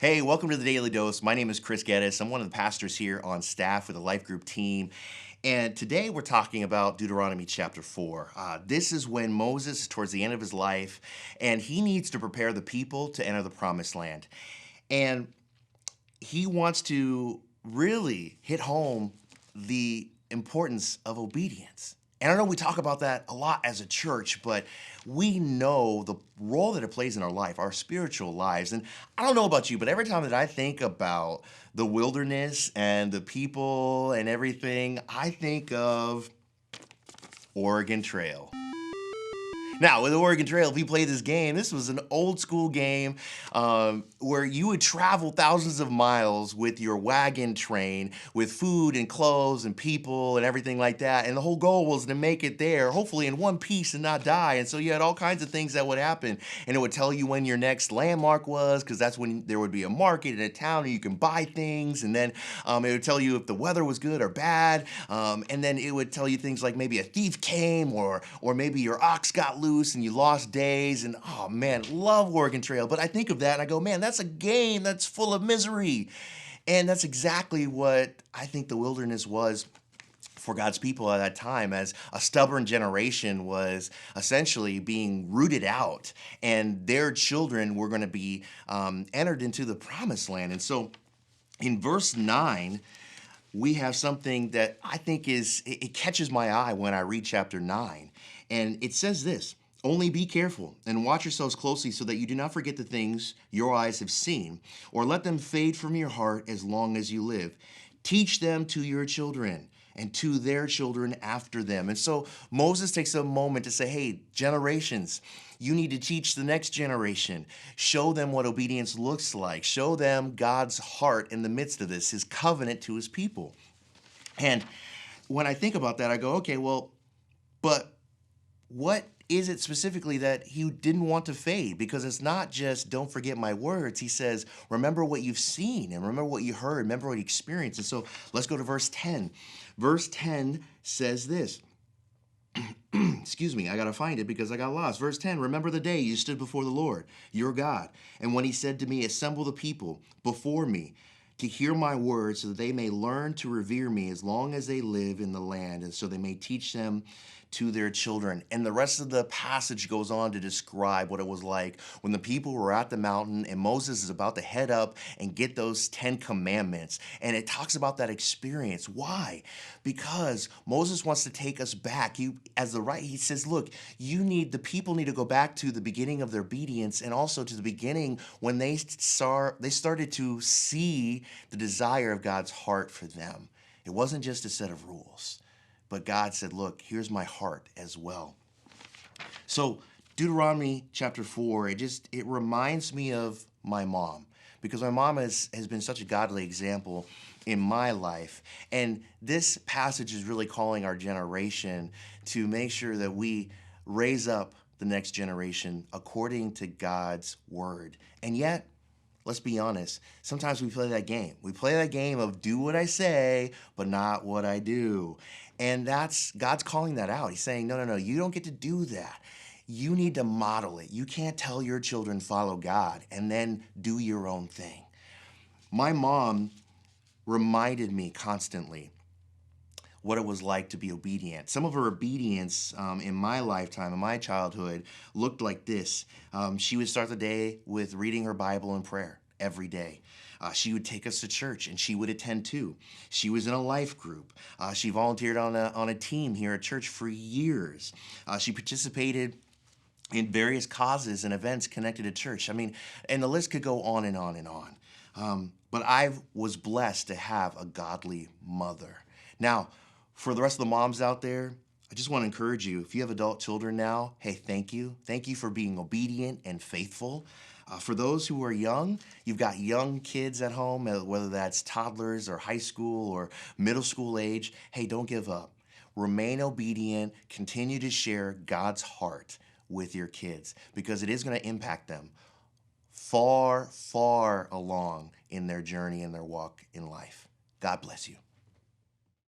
Hey, welcome to the Daily Dose. My name is Chris Geddis. I'm one of the pastors here on staff with the Life Group team. And today we're talking about Deuteronomy chapter 4. This is when Moses is towards the end of his life, and he needs to prepare the people to enter the promised land. And he wants to really hit home the importance of obedience. And I know we talk about that a lot as a church, but we know the role that it plays in our life, our spiritual lives. And I don't know about you, but every time that I think about the wilderness and the people and everything, I think of Oregon Trail. Now, with the Oregon Trail, if you play this game, this was an old school game where you would travel thousands of miles with your wagon train with food and clothes and people and everything like that. And the whole goal was to make it there, hopefully in one piece and not die. And so you had all kinds of things that would happen. And it would tell you when your next landmark was, because that's when there would be a market in a town and you can buy things. And then it would tell you if the weather was good or bad. And then it would tell you things like maybe a thief came or maybe your ox got loose and you lost days. And oh man, love Oregon Trail. But I think of that and I go, man, that's a game that's full of misery. And that's exactly what I think the wilderness was for God's people at that time, as a stubborn generation was essentially being rooted out and their children were going to be entered into the promised land. And so in verse 9, we have something that I think it catches my eye when I read chapter 9. And it says this: "Only be careful and watch yourselves closely so that you do not forget the things your eyes have seen, or let them fade from your heart as long as you live. Teach them to your children and to their children after them." And so Moses takes a moment to say, hey, generations, you need to teach the next generation. Show them what obedience looks like. Show them God's heart in the midst of this, his covenant to his people. And when I think about that, I go, okay, well, but what is it specifically that he didn't want to fade? Because it's not just don't forget my words. He says, remember what you've seen and remember what you heard, remember what you experienced. And so let's go to verse 10. Verse 10 says this. Excuse me, I got to find it because I got lost. Verse 10, "Remember the day you stood before the Lord, your God, and when he said to me, assemble the people before me to hear my words so that they may learn to revere me as long as they live in the land, and so they may teach them to their children." And the rest of the passage goes on to describe what it was like when the people were at the mountain and Moses is about to head up and get those 10 commandments. And it talks about that experience. Why? Because Moses wants to take us back. He says, look, the people need to go back to the beginning of their obedience and also to the beginning when they started to see the desire of God's heart for them. It wasn't just a set of rules. But God said, look, here's my heart as well. So Deuteronomy chapter 4, it reminds me of my mom, because my mom has been such a godly example in my life. And this passage is really calling our generation to make sure that we raise up the next generation according to God's word. And yet, let's be honest, sometimes we play that game. We play that game of do what I say, but not what I do. And God's calling that out. He's saying, no, you don't get to do that. You need to model it. You can't tell your children follow God and then do your own thing. My mom reminded me constantly what it was like to be obedient. Some of her obedience in my lifetime, in my childhood, looked like this. She would start the day with reading her Bible and prayer every day. She would take us to church and she would attend too. She was in a life group. She volunteered on a team here at church for years. She participated in various causes and events connected to church. I mean, and the list could go on and on and on. But I was blessed to have a godly mother. Now, for the rest of the moms out there, I just want to encourage you, if you have adult children now, hey, thank you. Thank you for being obedient and faithful. For those who are young, you've got young kids at home, whether that's toddlers or high school or middle school age, hey, don't give up. Remain obedient. Continue to share God's heart with your kids because it is going to impact them far, far along in their journey and their walk in life. God bless you.